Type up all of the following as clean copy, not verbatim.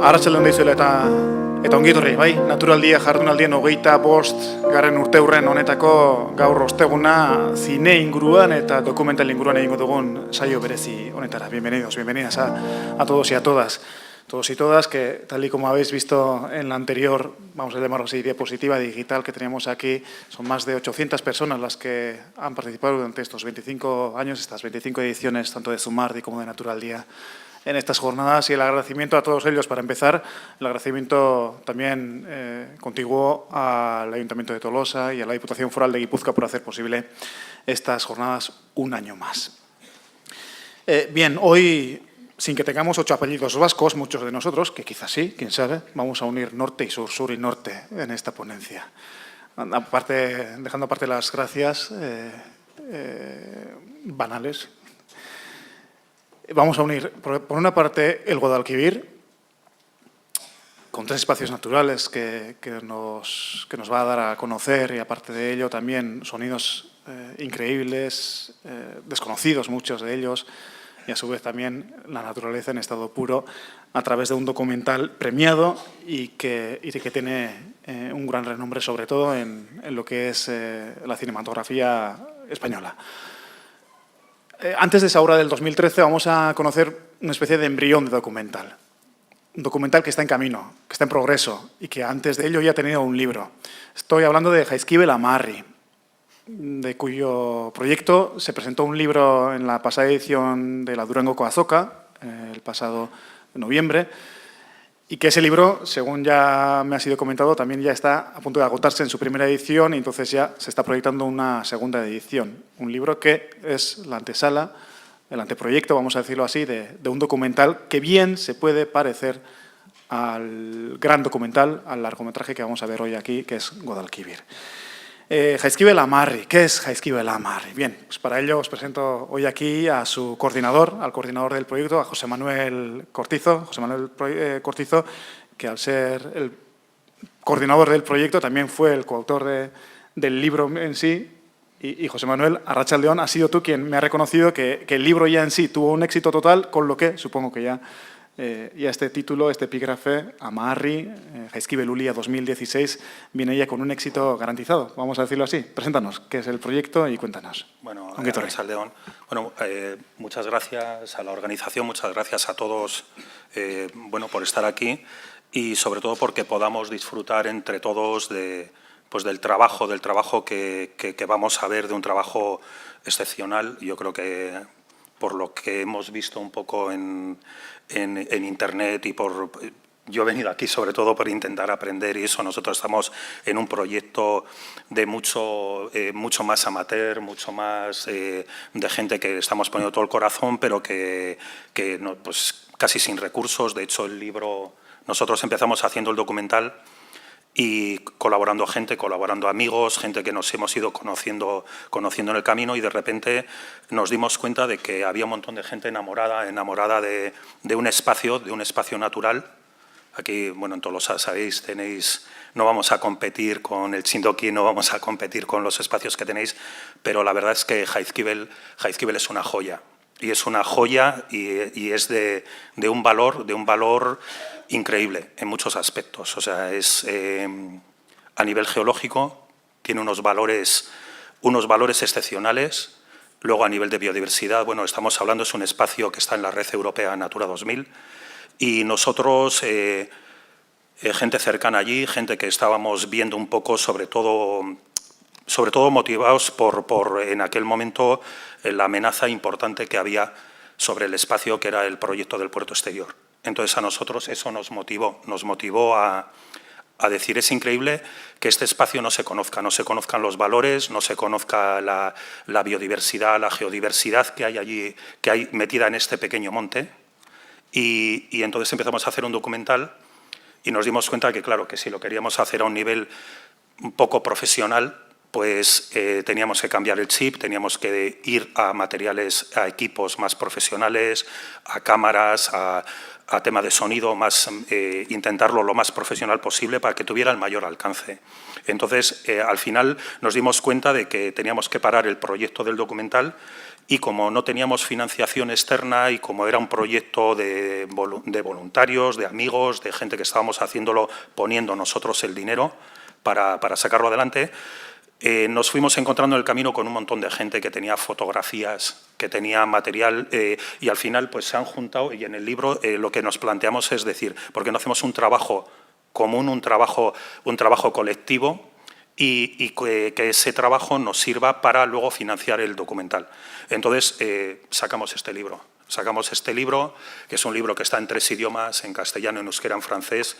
Arratsaldeon deizuela eta ongi etorri, bai? Naturaldia jardunaldien 25 garren urteurren honetako gaur osteguna zine inguruan eta dokumental inguruan egingo dugun saio berezi honetara. Bienvenidos, bienvenidas a todos y a todas. Todos y todas, que tal y como habéis visto en la anterior, vamos a llamarlo así, diapositiva digital que teníamos aquí, son más de 800 personas las que han participado durante estos 25 años, estas 25 ediciones, tanto de Zumardi como de Naturaldia, en estas jornadas, y el agradecimiento a todos ellos. Para empezar, el agradecimiento también contiguo al Ayuntamiento de Tolosa y a la Diputación Foral de Guipúzcoa por hacer posible estas jornadas un año más. Bien, hoy, sin que tengamos 8 apellidos vascos, muchos de nosotros, que quizás sí, quién sabe, vamos a unir norte y sur, sur y norte en esta ponencia. Aparte, dejando aparte las gracias banales, vamos a unir, por una parte, el Guadalquivir, con 3 espacios naturales que nos va a dar a conocer, y aparte de ello también sonidos increíbles, desconocidos muchos de ellos, y a su vez también la naturaleza en estado puro, a través de un documental premiado y que tiene un gran renombre, sobre todo en lo que es la cinematografía española. Antes de esa obra del 2013 vamos a conocer una especie de embrión de documental. Un documental que está en camino, que está en progreso y que antes de ello ya ha tenido un libro. Estoy hablando de Jaizkibel Amarri, de cuyo proyecto se presentó un libro en la pasada edición de la Durangoko Azoka, el pasado noviembre, y que ese libro, según ya me ha sido comentado, también ya está a punto de agotarse en su primera edición, y entonces ya se está proyectando una segunda edición. Un libro que es la antesala, el anteproyecto, vamos a decirlo así, de un documental que bien se puede parecer al gran documental, al largometraje que vamos a ver hoy aquí, que es Guadalquivir. Jaizkibel Amarri. ¿Qué es Jaizkibel Amarri? Bien, pues para ello os presento hoy aquí a su coordinador, al coordinador del proyecto, a José Manuel Cortizo. José Manuel Cortizo, que al ser el coordinador del proyecto también fue el coautor del libro en sí. Y José Manuel, arratsaldeon, ha sido tú quien me ha reconocido que el libro ya en sí tuvo un éxito total, con lo que supongo que ya este título, este epígrafe, Amarri, Jaizkibel Ulia 2016, viene ya con un éxito garantizado, vamos a decirlo así. Preséntanos qué es el proyecto y cuéntanos. Bueno, arratsaldeon. Bueno, muchas gracias a la organización, muchas gracias a todos bueno, por estar aquí, y sobre todo porque podamos disfrutar entre todos pues del trabajo que vamos a ver, de un trabajo excepcional. Yo creo que por lo que hemos visto un poco en Internet, y yo he venido aquí sobre todo por intentar aprender, y eso, nosotros estamos en un proyecto de mucho más amateur, mucho más de gente que estamos poniendo todo el corazón, pero que no, pues casi sin recursos. De hecho, el libro, nosotros empezamos haciendo el documental y colaborando amigos, gente que nos hemos ido conociendo en el camino, y de repente nos dimos cuenta de que había un montón de gente enamorada de un espacio natural. Aquí, bueno, en Tolosa, sabéis, no vamos a competir con el Chindoki, no vamos a competir con los espacios que tenéis, pero la verdad es que Jaizkibel es una joya. Y es una joya, y es de un valor increíble en muchos aspectos. O sea, a nivel geológico tiene unos valores excepcionales. Luego, a nivel de biodiversidad, bueno, estamos hablando, es un espacio que está en la red europea Natura 2000, y nosotros, gente cercana allí, gente que estábamos viendo un poco, sobre todo motivados por en aquel momento la amenaza importante que había sobre el espacio, que era el proyecto del puerto exterior. Entonces, a nosotros eso nos motivó a decir: es increíble que este espacio no se conozcan los valores, no se conozca la biodiversidad, la geodiversidad que hay allí, que hay metida en este pequeño monte. Y entonces empezamos a hacer un documental, y nos dimos cuenta que, claro, que si lo queríamos hacer a un nivel un poco profesional, pues teníamos que cambiar el chip, teníamos que ir a a equipos más profesionales, a cámaras, a tema de sonido, intentarlo lo más profesional posible para que tuviera el mayor alcance. Entonces, al final nos dimos cuenta de que teníamos que parar el proyecto del documental y como no teníamos financiación externa y como era un proyecto de voluntarios, de amigos, de gente que estábamos haciéndolo poniendo nosotros el dinero para sacarlo adelante, nos fuimos encontrando en el camino con un montón de gente que tenía fotografías, que tenía material y al final pues se han juntado y en el libro lo que nos planteamos es decir, ¿por qué no hacemos un trabajo común, un trabajo colectivo y que ese trabajo nos sirva para luego financiar el documental? Entonces sacamos este libro. Sacamos este libro, que es un libro que está en 3 idiomas, en castellano, en euskera, en francés.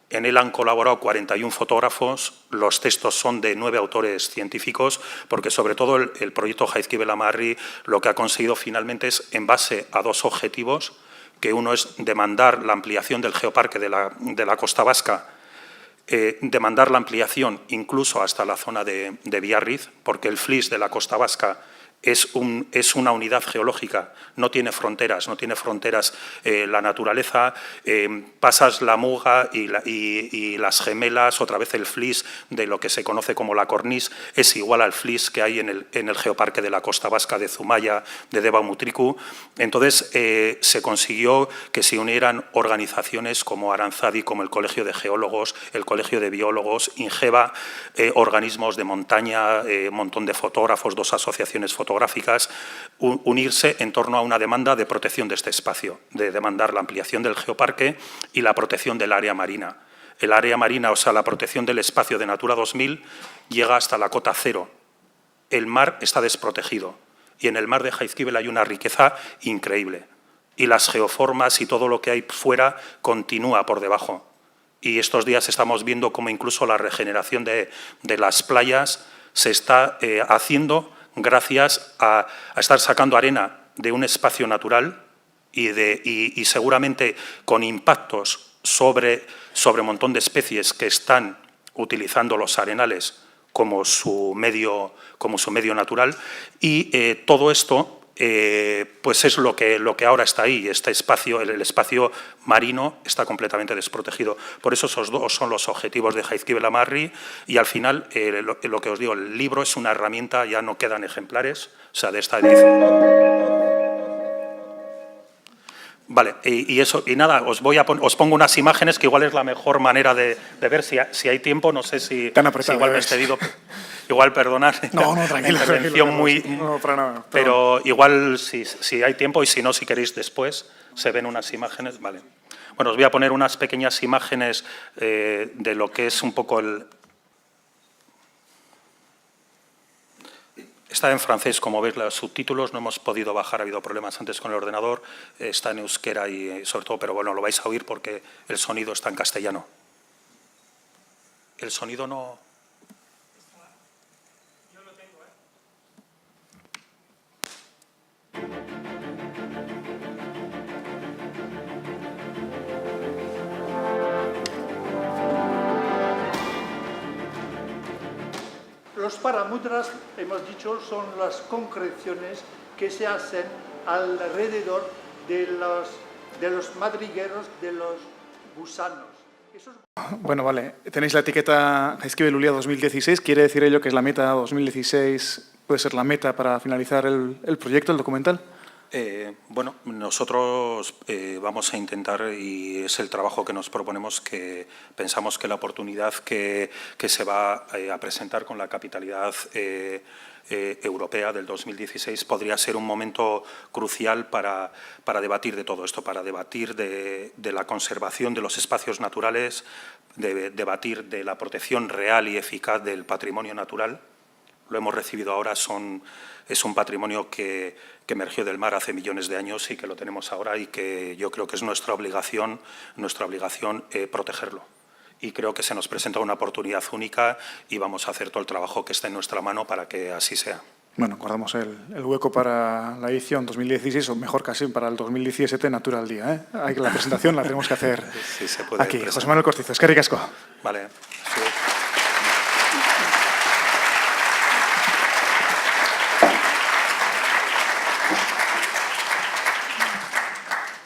En él han colaborado 41 fotógrafos, los textos son de 9 autores científicos, porque sobre todo el proyecto Jaizkibel-Amarri lo que ha conseguido finalmente es, en base a 2 objetivos, que uno es demandar la ampliación del geoparque de la Costa Vasca, demandar la ampliación incluso hasta la zona de Biarritz, porque el FLIS de la Costa Vasca es una unidad geológica, no tiene fronteras la naturaleza, pasas la Muga y las gemelas, otra vez el FLIS de lo que se conoce como la Cornís, es igual al FLIS que hay en el geoparque de la Costa Vasca de Zumaya, de Deba-Mutriku. Entonces se consiguió que se unieran organizaciones como Aranzadi, como el Colegio de Geólogos, el Colegio de Biólogos, Ingeva, organismos de montaña, un montón de fotógrafos, 2 asociaciones fotográficas, unirse en torno a una demanda de protección de este espacio, de demandar la ampliación del geoparque y la protección del área marina. El área marina, o sea, la protección del espacio de Natura 2000, llega hasta la cota 0. El mar está desprotegido y en el mar de Jaizkibel hay una riqueza increíble. Y las geoformas y todo lo que hay fuera continúa por debajo. Y estos días estamos viendo cómo incluso la regeneración de las playas se está haciendo gracias a estar sacando arena de un espacio natural y seguramente con impactos sobre un montón de especies que están utilizando los arenales como su medio natural y todo esto pues es lo que ahora está ahí. Este espacio, el espacio marino, está completamente desprotegido. Por eso esos 2 son los objetivos de Jaizkibel-Amarri y al final, lo que os digo, el libro es una herramienta, ya no quedan ejemplares, o sea, de esta edición. Vale, y nada, os pongo unas imágenes que igual es la mejor manera de ver si hay tiempo, no sé si igual me he excedido. Igual, perdonad, no, tranquilo, la intervención no, para nada. Pero igual, si hay tiempo y si no, si queréis después, se ven unas imágenes. Vale. Bueno, os voy a poner unas pequeñas imágenes de lo que es un poco el... Está en francés, como veis, los subtítulos no hemos podido bajar, ha habido problemas antes con el ordenador, está en euskera y sobre todo, pero bueno, lo vais a oír porque el sonido está en castellano. El sonido no... Los paramudras, hemos dicho, son las concreciones que se hacen alrededor de los madrigueros, de los gusanos. Bueno, vale. Tenéis la etiqueta Jaizkibel Ulia 2016. ¿Quiere decir ello que es la meta 2016? ¿Puede ser la meta para finalizar el proyecto, el documental? Bueno, nosotros vamos a intentar, y es el trabajo que nos proponemos, que pensamos que la oportunidad que se va a presentar con la capitalidad europea del 2016 podría ser un momento crucial para debatir de todo esto, para debatir de la conservación de los espacios naturales, de debatir de la protección real y eficaz del patrimonio natural. Lo hemos recibido ahora, es un patrimonio que emergió del mar hace millones de años y que lo tenemos ahora y que yo creo que es nuestra obligación protegerlo. Y creo que se nos presenta una oportunidad única y vamos a hacer todo el trabajo que esté en nuestra mano para que así sea. Bueno, guardamos el hueco para la edición 2016, o mejor casi para el 2017 Natural Día. ¿Eh? La presentación la tenemos que hacer sí, se puede aquí. presentar. José Manuel Cortizo, eskerrik asko. Vale. Sí.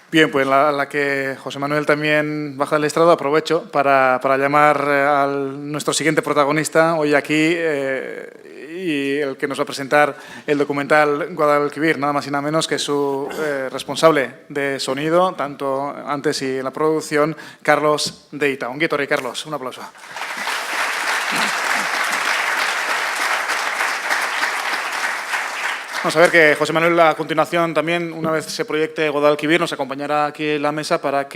Bien, pues la que José Manuel también baja del estrado, aprovecho para llamar a nuestro siguiente protagonista hoy aquí y el que nos va a presentar el documental Guadalquivir, nada más y nada menos que su responsable de sonido, tanto antes y en la producción, Carlos Deita. Un guitarra, Carlos, un aplauso. Vamos a ver que José Manuel a continuación también, una vez se proyecte Guadalquivir, nos acompañará aquí en la mesa para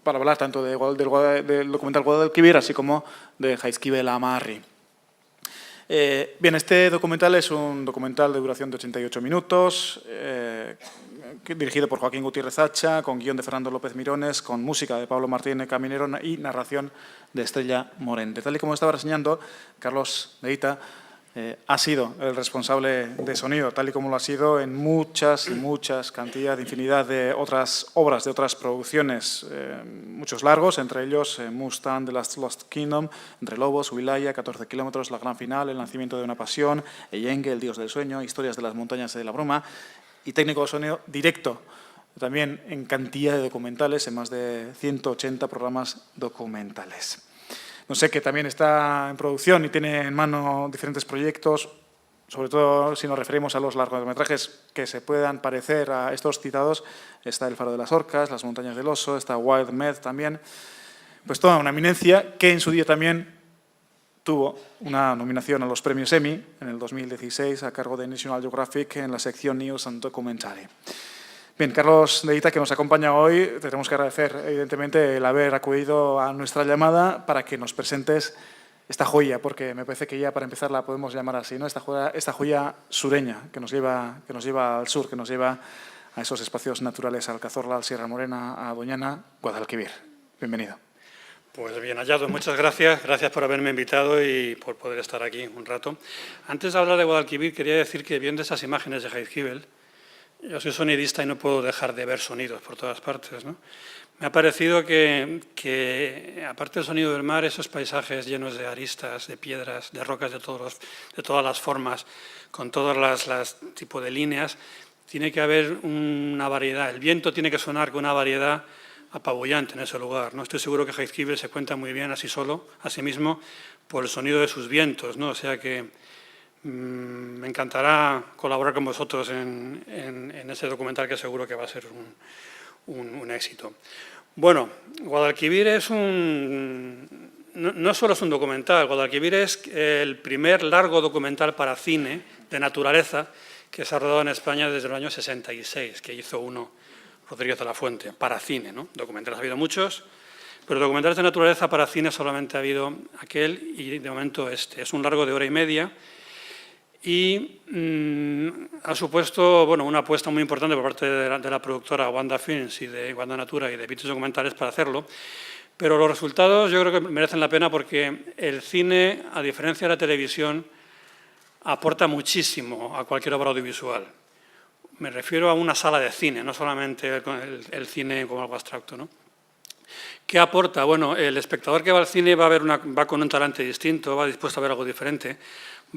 hablar tanto del documental Guadalquivir así como de Jaizkibel Amarri. Bien, este documental es un documental de duración de 88 minutos, dirigido por Joaquín Gutiérrez Hacha, con guión de Fernando López Mirones, con música de Pablo Martínez Caminero y narración de Estrella Morente. Tal y como estaba reseñando, Carlos Deita ha sido el responsable de sonido, tal y como lo ha sido en muchas cantidad, infinidad de otras obras, de otras producciones, muchos largos, entre ellos Mustang, The Lost Kingdom, Entre Lobos, Wilaya, 14 kilómetros, La Gran Final, El Nacimiento de una Pasión, Eyenge, El Dios del Sueño, Historias de las Montañas de la Bruma y técnico de sonido directo, también en cantidad de documentales, en más de 180 programas documentales. No sé, que también está en producción y tiene en mano diferentes proyectos, sobre todo si nos referimos a los largometrajes que se puedan parecer a estos citados. Está El Faro de las Orcas, Las Montañas del Oso, está Wild Med también. Pues toda una eminencia que en su día también tuvo una nominación a los premios Emmy en el 2016 a cargo de National Geographic en la sección News and Documentary. Bien, Carlos Deita, que nos acompaña hoy, te tenemos que agradecer, evidentemente, el haber acudido a nuestra llamada para que nos presentes esta joya, porque me parece que ya para empezar la podemos llamar así, ¿no? Esta joya sureña que nos lleva al sur, que nos lleva a esos espacios naturales, al Cazorla, al Sierra Morena, a Doñana, Guadalquivir. Bienvenido. Pues bien hallado, muchas gracias. Gracias por haberme invitado y por poder estar aquí un rato. Antes de hablar de Guadalquivir, quería decir que viendo esas imágenes de Jaizkibel, yo soy sonidista y no puedo dejar de ver sonidos por todas partes, ¿no? Me ha parecido que, aparte del sonido del mar, esos paisajes llenos de aristas, de piedras, de rocas de todas las formas, con todas las tipos de líneas, tiene que haber una variedad. El viento tiene que sonar con una variedad apabullante en ese lugar, ¿no? Estoy seguro que Jaizkibel se cuenta muy bien a sí mismo, por el sonido de sus vientos, ¿no? O sea que me encantará colaborar con vosotros en ese documental que seguro que va a ser un éxito. Bueno, Guadalquivir es no solo es un documental, Guadalquivir es el primer largo documental para cine de naturaleza que se ha rodado en España desde el año 66, que hizo uno Rodríguez de la Fuente, para cine, ¿no? Documentales ha habido muchos, pero documentales de naturaleza para cine solamente ha habido aquel y de momento este. Es un largo de 1 hora y media, y ha supuesto una apuesta muy importante por parte de la productora Wanda Films y de Wanda Natura y de Vitis Documentales para hacerlo, pero los resultados yo creo que merecen la pena porque el cine, a diferencia de la televisión, aporta muchísimo a cualquier obra audiovisual. Me refiero a una sala de cine, no solamente el cine como algo abstracto, ¿no? ¿Qué aporta? Bueno, el espectador que va al cine va con un talante distinto, va dispuesto a ver algo diferente,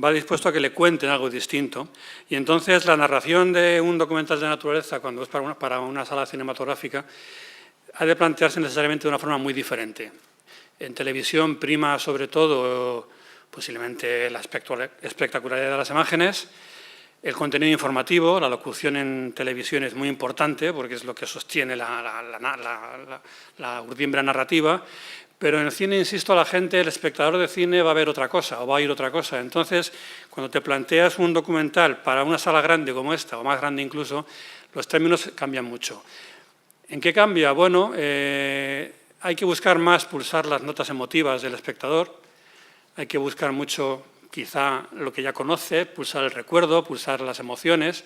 va dispuesto a que le cuenten algo distinto. Y entonces la narración de un documental de naturaleza, cuando es para una sala cinematográfica, ha de plantearse necesariamente de una forma muy diferente. En televisión prima sobre todo posiblemente la espectacularidad de las imágenes, el contenido informativo, la locución en televisión es muy importante porque es lo que sostiene la urdimbre narrativa, pero en el cine, insisto, el espectador de cine va a ver otra cosa o va a oír otra cosa. Entonces, cuando te planteas un documental para una sala grande como esta, o más grande incluso, los términos cambian mucho. ¿En qué cambia? Bueno, hay que buscar más pulsar las notas emotivas del espectador, hay que buscar mucho quizá lo que ya conoce, pulsar el recuerdo, pulsar las emociones.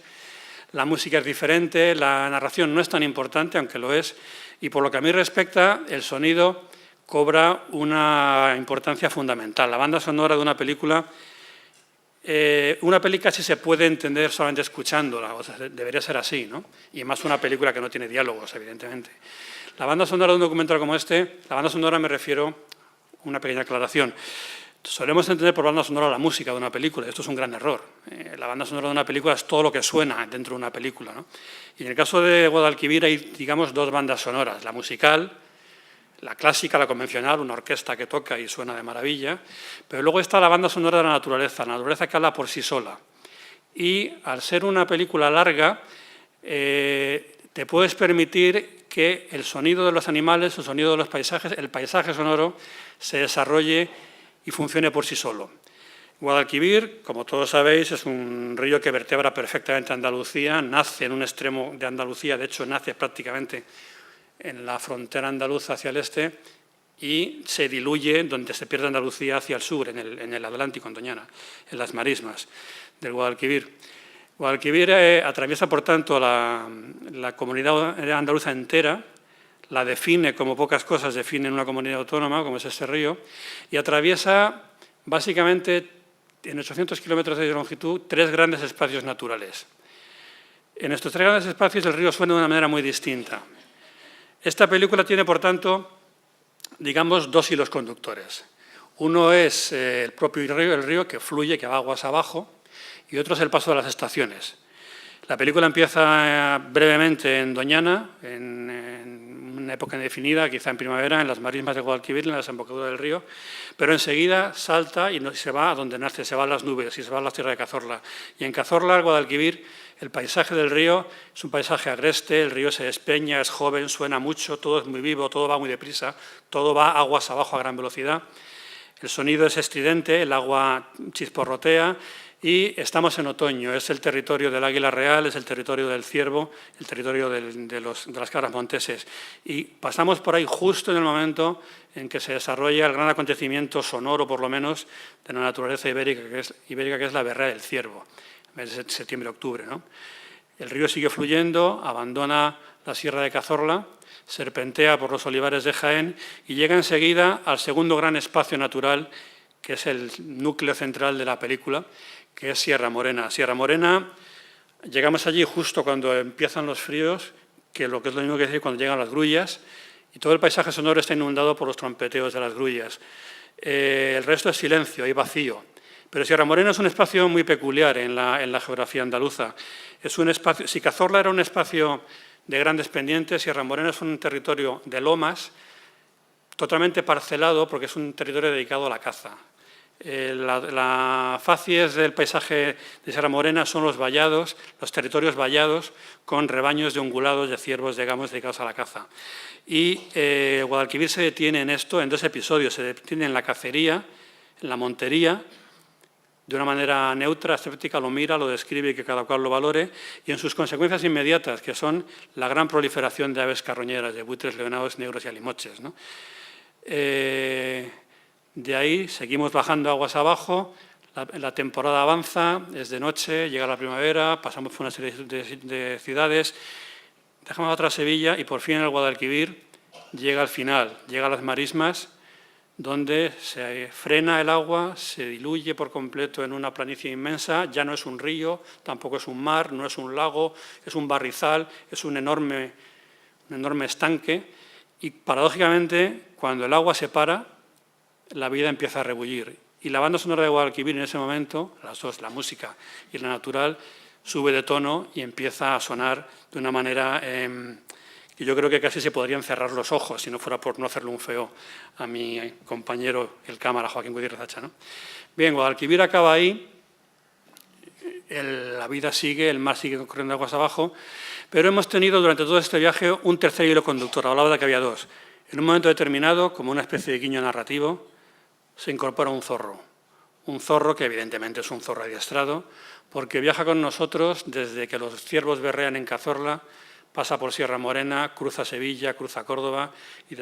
La música es diferente, la narración no es tan importante, aunque lo es, y por lo que a mí respecta, el sonido cobra una importancia fundamental. La banda sonora de una película casi se puede entender solamente escuchándola, o sea, debería ser así, ¿no? Y más una película que no tiene diálogos, evidentemente. La banda sonora de un documental como este, la banda sonora me refiero, una pequeña aclaración, solemos entender por banda sonora la música de una película, y esto es un gran error. La banda sonora de una película es todo lo que suena dentro de una película, ¿no? Y en el caso de Guadalquivir hay, digamos, dos bandas sonoras, la musical, la clásica, la convencional, una orquesta que toca y suena de maravilla, pero luego está la banda sonora de la naturaleza que habla por sí sola. Y al ser una película larga, te puedes permitir que el sonido de los animales, el sonido de los paisajes, el paisaje sonoro, se desarrolle y funcione por sí solo. Guadalquivir, como todos sabéis, es un río que vertebra perfectamente Andalucía, nace en un extremo de Andalucía, de hecho nace prácticamente en la frontera andaluza hacia el este y se diluye donde se pierde Andalucía hacia el sur, en el Atlántico, en Doñana, en las marismas del Guadalquivir. Guadalquivir atraviesa, por tanto, la comunidad andaluza entera, la define como pocas cosas definen una comunidad autónoma, como es este río, y atraviesa básicamente en 800 kilómetros de longitud 3 grandes espacios naturales. En estos 3 grandes espacios el río suena de una manera muy distinta. Esta película tiene, por tanto, digamos, 2 hilos conductores. Uno es el propio río, el río que fluye, que va aguas abajo, y otro es el paso de las estaciones. La película empieza brevemente en Doñana, en una época indefinida, quizá en primavera, en las marismas de Guadalquivir, en la desembocadura del río, pero enseguida salta y se va a donde nace, se va a las nubes y se va a la tierra de Cazorla. Y en Cazorla, Guadalquivir, el paisaje del río es un paisaje agreste, el río se despeña, es joven, suena mucho, todo es muy vivo, todo va muy deprisa, todo va aguas abajo a gran velocidad. El sonido es estridente, el agua chisporrotea, y estamos en otoño, es el territorio del águila real, es el territorio del ciervo, el territorio de las cabras monteses. Y pasamos por ahí justo en el momento en que se desarrolla el gran acontecimiento sonoro, por lo menos, de la naturaleza ibérica, que es la berrea del ciervo, en mes de septiembre-octubre, ¿no? El río sigue fluyendo, abandona la sierra de Cazorla, serpentea por los olivares de Jaén y llega enseguida al segundo gran espacio natural, que es el núcleo central de la película, que es Sierra Morena. Sierra Morena, llegamos allí justo cuando empiezan los fríos, que es lo mismo que decir cuando llegan las grullas, y todo el paisaje sonoro está inundado por los trompeteos de las grullas. El resto es silencio y vacío. Pero Sierra Morena es un espacio muy peculiar en la geografía andaluza. Es un espacio, si Cazorla era un espacio de grandes pendientes, Sierra Morena es un territorio de lomas, totalmente parcelado porque es un territorio dedicado a la caza. La facies del paisaje de Sierra Morena son los vallados, los territorios vallados con rebaños de ungulados, de ciervos, digamos, dedicados a la caza. Y Guadalquivir se detiene en esto en 2 episodios. Se detiene en la cacería, en la montería, de una manera neutra, escéptica, lo mira, lo describe y que cada cual lo valore, y en sus consecuencias inmediatas, que son la gran proliferación de aves carroñeras, de buitres, leonados, negros y alimoches, ¿no? De ahí seguimos bajando aguas abajo, la temporada avanza, es de noche, llega la primavera, pasamos por una serie de ciudades, dejamos atrás Sevilla y por fin el Guadalquivir llega al final, llega a las marismas, donde se frena el agua, se diluye por completo en una planicie inmensa, ya no es un río, tampoco es un mar, no es un lago, es un barrizal, es un enorme estanque y paradójicamente cuando el agua se para, la vida empieza a rebullir. Y la banda sonora de Guadalquivir en ese momento, las dos, la música y la natural, sube de tono y empieza a sonar de una manera que yo creo que casi se podrían cerrar los ojos, si no fuera por no hacerle un feo a mi compañero, el cámara, Joaquín Gutiérrez Hacha, ¿no? Bien, Guadalquivir acaba ahí, la vida sigue, el mar sigue corriendo aguas abajo, pero hemos tenido durante todo este viaje un tercer hilo conductor, hablaba de que había 2. En un momento determinado, como una especie de guiño narrativo, se incorpora un zorro que evidentemente es un zorro adiestrado, porque viaja con nosotros desde que los ciervos berrean en Cazorla, pasa por Sierra Morena, cruza Sevilla, cruza Córdoba y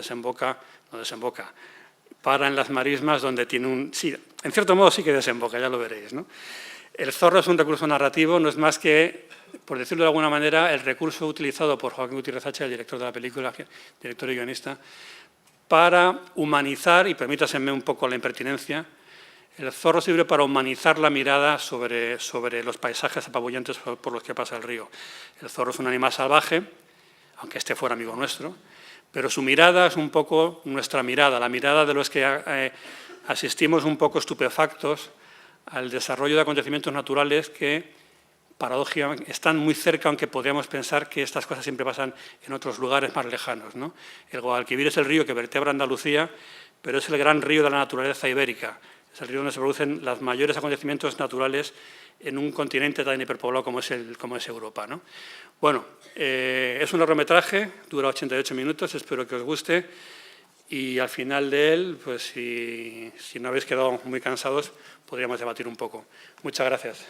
para en las marismas donde tiene sí, en cierto modo sí que desemboca, ya lo veréis, ¿no? El zorro es un recurso narrativo, no es más que, por decirlo de alguna manera, el recurso utilizado por Joaquín Gutiérrez Hacha, el director de la película, director y guionista, para humanizar, y permítaseme un poco la impertinencia, el zorro sirve para humanizar la mirada sobre los paisajes apabullantes por los que pasa el río. El zorro es un animal salvaje, aunque este fuera amigo nuestro, pero su mirada es un poco nuestra mirada, la mirada de los que asistimos un poco estupefactos al desarrollo de acontecimientos naturales que paradójicamente, están muy cerca, aunque podríamos pensar que estas cosas siempre pasan en otros lugares más lejanos, ¿no? El Guadalquivir es el río que vertebra Andalucía, pero es el gran río de la naturaleza ibérica. Es el río donde se producen los mayores acontecimientos naturales en un continente tan hiperpoblado como es Europa, ¿no? Bueno, es un largometraje, dura 88 minutos, espero que os guste. Y al final de él, pues si no habéis quedado muy cansados, podríamos debatir un poco. Muchas gracias.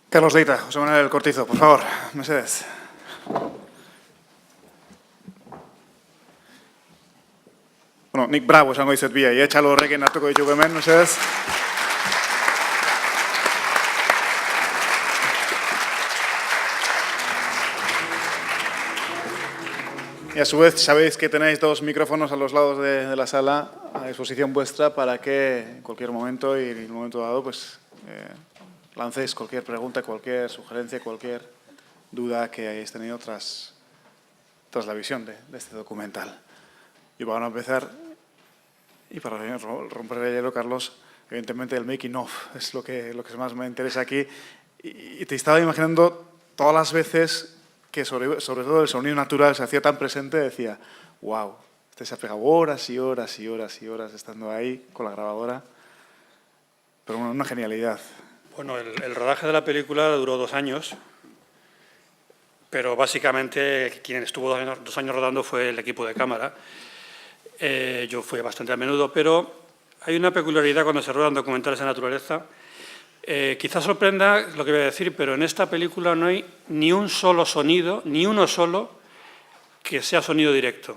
Carlos Leita, José Manuel Cortizo, por favor, Mercedes. Bueno, nik bravo esango izet biai, txalo horrekin hartuko ditugu hemen, Mercedes. Y a su vez sabéis que tenéis 2 micrófonos a los lados de la sala a disposición vuestra para que en cualquier momento y en un momento dado pues lancéis cualquier pregunta, cualquier sugerencia, cualquier duda que hayáis tenido tras la visión de este documental. Y para empezar, y para romper el hielo, Carlos, evidentemente el making of es lo que más me interesa aquí. Y te estaba imaginando todas las veces que sobre todo el sonido natural se hacía tan presente, decía, wow, este se ha pegado horas y horas y horas y horas estando ahí con la grabadora. Pero bueno, una genialidad. Bueno, el rodaje de la película duró 2 años, pero básicamente quien estuvo 2 años rodando fue el equipo de cámara. Yo fui bastante a menudo, pero hay una peculiaridad cuando se ruedan documentales de naturaleza. Quizás sorprenda lo que voy a decir, pero en esta película no hay ni un solo sonido, ni uno solo, que sea sonido directo.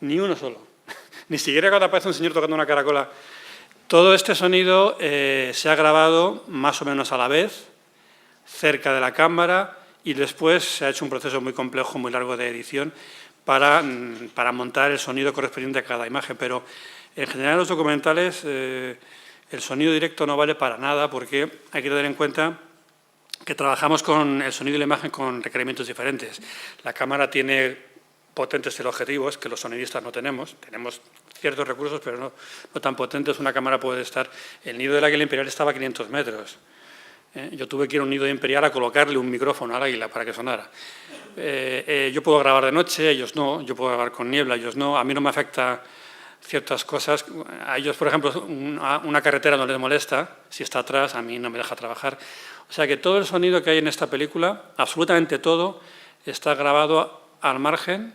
Ni uno solo. Ni siquiera cuando aparece un señor tocando una caracola. Todo este sonido se ha grabado más o menos a la vez, cerca de la cámara, y después se ha hecho un proceso muy complejo, muy largo de edición, para montar el sonido correspondiente a cada imagen. Pero en general en los documentales el sonido directo no vale para nada, porque hay que tener en cuenta que trabajamos con el sonido y la imagen con requerimientos diferentes. La cámara tiene potentes teleobjetivos que los sonidistas no tenemos. Tenemos ciertos recursos, pero no tan potentes. Una cámara puede estar... El nido del águila imperial estaba a 500 metros. Yo tuve que ir a un nido imperial a colocarle un micrófono al águila para que sonara. Yo puedo grabar de noche, ellos no. Yo puedo grabar con niebla, ellos no. A mí no me afecta ciertas cosas. A ellos, por ejemplo, una carretera no les molesta. Si está atrás, a mí no me deja trabajar. O sea que todo el sonido que hay en esta película, absolutamente todo, está grabado al margen,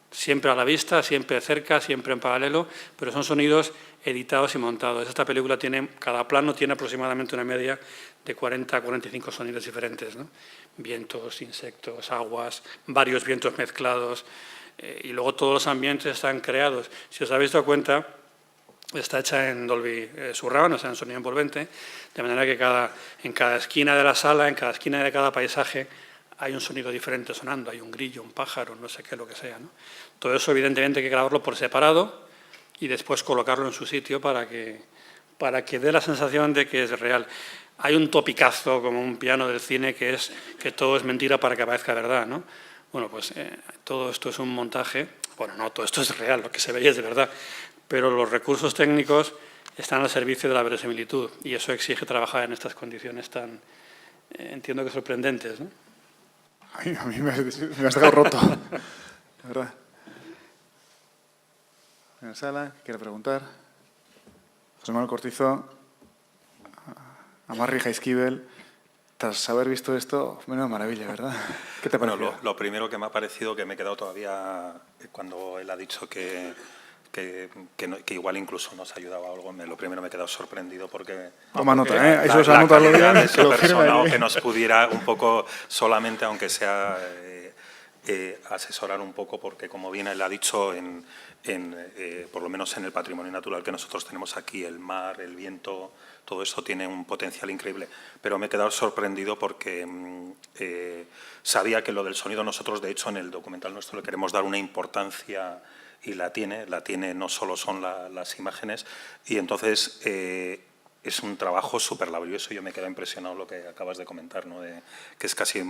siempre a la vista, siempre cerca, siempre en paralelo, pero son sonidos editados y montados. Esta película tiene, cada plano tiene aproximadamente una media de 40 a 45 sonidos diferentes, ¿no? Vientos, insectos, aguas, varios vientos mezclados, y luego todos los ambientes están creados. Si os habéis dado cuenta, está hecha en Dolby Surround, o sea, en sonido envolvente, de manera que en cada esquina de la sala, en cada esquina de cada paisaje, hay un sonido diferente sonando, hay un grillo, un pájaro, no sé qué, lo que sea, ¿no? Todo eso, evidentemente, hay que grabarlo por separado y después colocarlo en su sitio para que dé la sensación de que es real. Hay un topicazo, como un piano del cine, que es que todo es mentira para que parezca verdad, ¿no? Bueno, pues todo esto es un montaje. Bueno, no, todo esto es real, lo que se veía es de verdad, pero los recursos técnicos están al servicio de la verosimilitud y eso exige trabajar en estas condiciones tan, entiendo que sorprendentes, ¿no? A mí me has dejado roto, de verdad. En la sala, ¿quiere preguntar? José Manuel Cortizo, Amarri Jaizkibel, tras haber visto esto, menuda maravilla, ¿verdad? ¿Qué te parece? Bueno, lo primero que me ha parecido, que me he quedado todavía, cuando él ha dicho que igual incluso nos ayudaba algo, lo primero me he quedado sorprendido porque... Toma nota, ¿eh? Eso se anota lo bien, de esa que lo persona, firme o ahí. que nos pudiera un poco, solamente aunque sea asesorar un poco, porque como bien él ha dicho, por lo menos en el patrimonio natural que nosotros tenemos aquí, el mar, el viento, todo eso tiene un potencial increíble. Pero me he quedado sorprendido porque sabía que lo del sonido nosotros, de hecho, en el documental nuestro le queremos dar una importancia y la tiene, no solo son las imágenes, y entonces es un trabajo súper laborioso. Yo me quedo impresionado lo que acabas de comentar, ¿no? Que es casi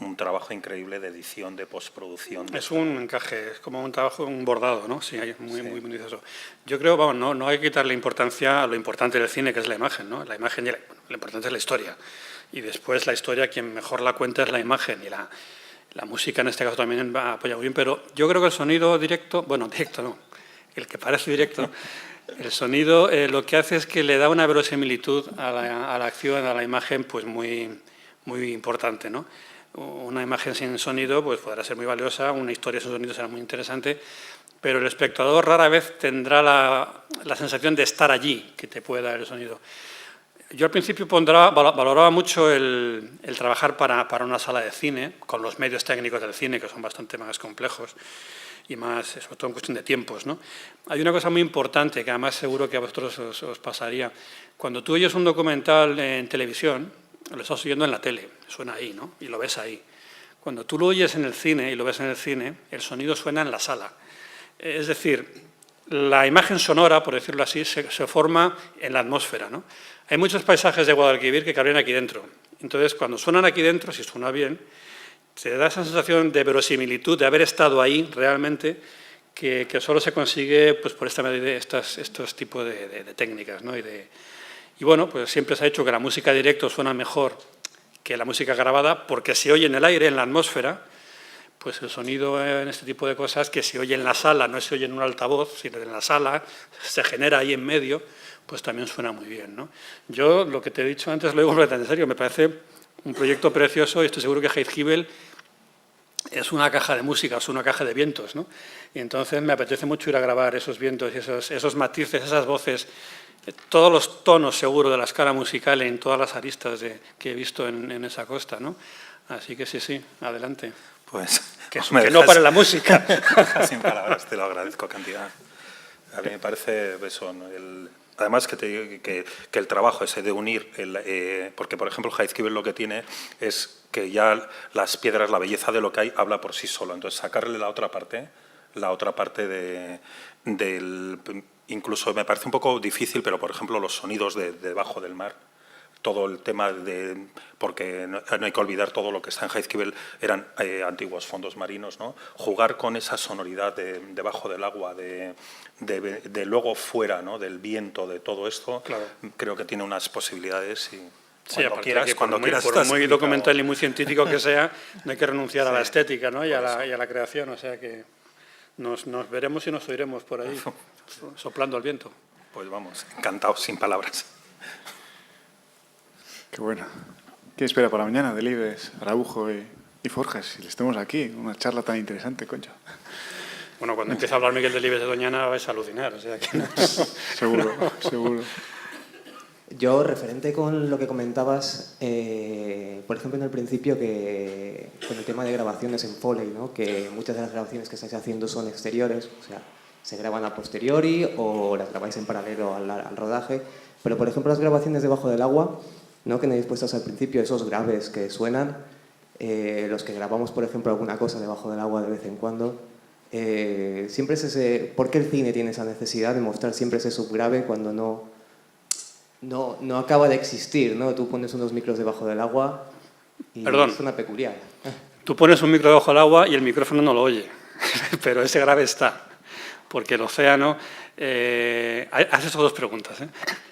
un trabajo increíble de edición, de postproducción. Es un encaje, es como un trabajo, un bordado, ¿no? Sí, muy minucioso. Yo creo, vamos, no hay que quitarle importancia a lo importante del cine, que es la imagen, ¿no? La imagen, lo importante es la historia. Y después la historia, quien mejor la cuenta es la imagen, y la música en este caso también va a apoyar muy bien, pero yo creo que el sonido directo, bueno, directo no, el que parece directo, el sonido lo que hace es que le da una verosimilitud a la acción, a la imagen, pues muy importante, ¿no? Una imagen sin sonido pues podrá ser muy valiosa, una historia sin sonido será muy interesante, pero el espectador rara vez tendrá la sensación de estar allí, que te puede dar el sonido. Yo al principio valoraba mucho el trabajar para una sala de cine, con los medios técnicos del cine, que son bastante más complejos y más, sobre todo en cuestión de tiempos, ¿no? Hay una cosa muy importante que además seguro que a vosotros os pasaría. Cuando tú oyes un documental en televisión, lo estás oyendo en la tele, suena ahí, ¿no? Y lo ves ahí. Cuando tú lo oyes en el cine y lo ves en el cine, el sonido suena en la sala. Es decir, la imagen sonora, por decirlo así, se forma en la atmósfera, ¿no? Hay muchos paisajes de Guadalquivir que cabrían aquí dentro. Entonces, cuando suenan aquí dentro, si suena bien, te da esa sensación de verosimilitud, de haber estado ahí realmente, que solo se consigue pues, por esta medida, estos tipos de técnicas, ¿no? Y bueno, pues siempre se ha dicho que la música directo suena mejor que la música grabada porque se oye en el aire, en la atmósfera, pues el sonido en este tipo de cosas que se oye en la sala, no se oye en un altavoz, sino en la sala, se genera ahí en medio, pues también suena muy bien, ¿no? Yo lo que te he dicho antes lo digo completamente en serio, me parece un proyecto precioso y estoy seguro que Heizhibel es una caja de música, es una caja de vientos, ¿no? Y entonces me apetece mucho ir a grabar esos vientos y esos matices, esas voces, todos los tonos seguro de la escala musical en todas las aristas que he visto en esa costa, ¿no? Así que sí, adelante. Pues que no pare la música. Sin palabras, te lo agradezco cantidad. A mí me parece eso, ¿no? Además que el trabajo ese de unir, porque por ejemplo Heizhibel lo que tiene es que ya las piedras, la belleza de lo que hay, habla por sí solo. Entonces sacarle la otra parte incluso me parece un poco difícil, pero por ejemplo los sonidos de debajo del mar, todo el tema porque no hay que olvidar todo lo que está en Heizhibel, eran antiguos fondos marinos, ¿no? Jugar con esa sonoridad debajo del agua, de luego fuera, ¿no? Del viento, de todo esto, claro. Creo que tiene unas posibilidades y cuando quieras por muy documental y muy científico que sea, no hay que renunciar a la estética, ¿no? y a la creación, o sea que nos veremos y nos oiremos por ahí, soplando al viento. Pues vamos, encantados, sin palabras. Qué bueno. ¿Qué espera para mañana? Delibes, Araujo y Forges, si les tenemos aquí, una charla tan interesante, concho. Bueno, cuando empiece a hablar Miguel Delibes de Doñana vais a alucinar, o sea que no. Seguro. Yo, referente con lo que comentabas, por ejemplo, en el principio, que con el tema de grabaciones en Foley, ¿no? Que muchas de las grabaciones que estáis haciendo son exteriores, o sea, se graban a posteriori o las grabáis en paralelo al rodaje, pero, por ejemplo, las grabaciones debajo del agua, ¿no? Que tenéis puestos al principio, esos graves que suenan, los que grabamos, por ejemplo, alguna cosa debajo del agua de vez en cuando, siempre es ese... ¿Por qué el cine tiene esa necesidad de mostrar siempre ese subgrave cuando no acaba de existir, ¿no? Tú pones unos micros debajo del agua y suena peculiar. Tú pones un micro debajo del agua y el micrófono no lo oye, pero ese grave está, porque el océano... haces dos preguntas, ¿eh?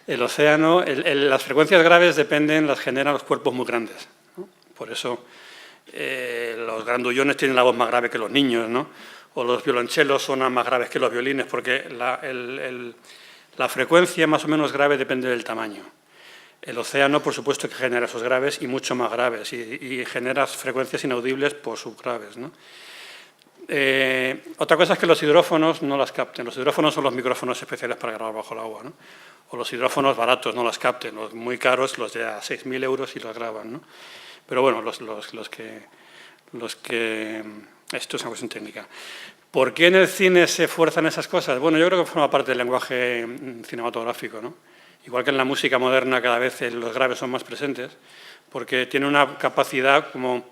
El océano, las frecuencias graves las generan los cuerpos muy grandes, ¿no? Por eso los grandullones tienen la voz más grave que los niños, ¿no? O los violonchelos suenan más graves que los violines, porque la frecuencia más o menos grave depende del tamaño. El océano, por supuesto, que genera esos graves y mucho más graves, y genera frecuencias inaudibles por subgraves, ¿no? Otra cosa es que los hidrófonos no las capten. Los hidrófonos son los micrófonos especiales para grabar bajo el agua, ¿no? O los hidrófonos baratos no las capten, los muy caros, los de a 6.000 euros y los graban, ¿no? Pero bueno, los que... Esto es una cuestión técnica. ¿Por qué en el cine se fuerzan esas cosas? Bueno, yo creo que forma parte del lenguaje cinematográfico, ¿no? Igual que en la música moderna cada vez los graves son más presentes, porque tiene una capacidad como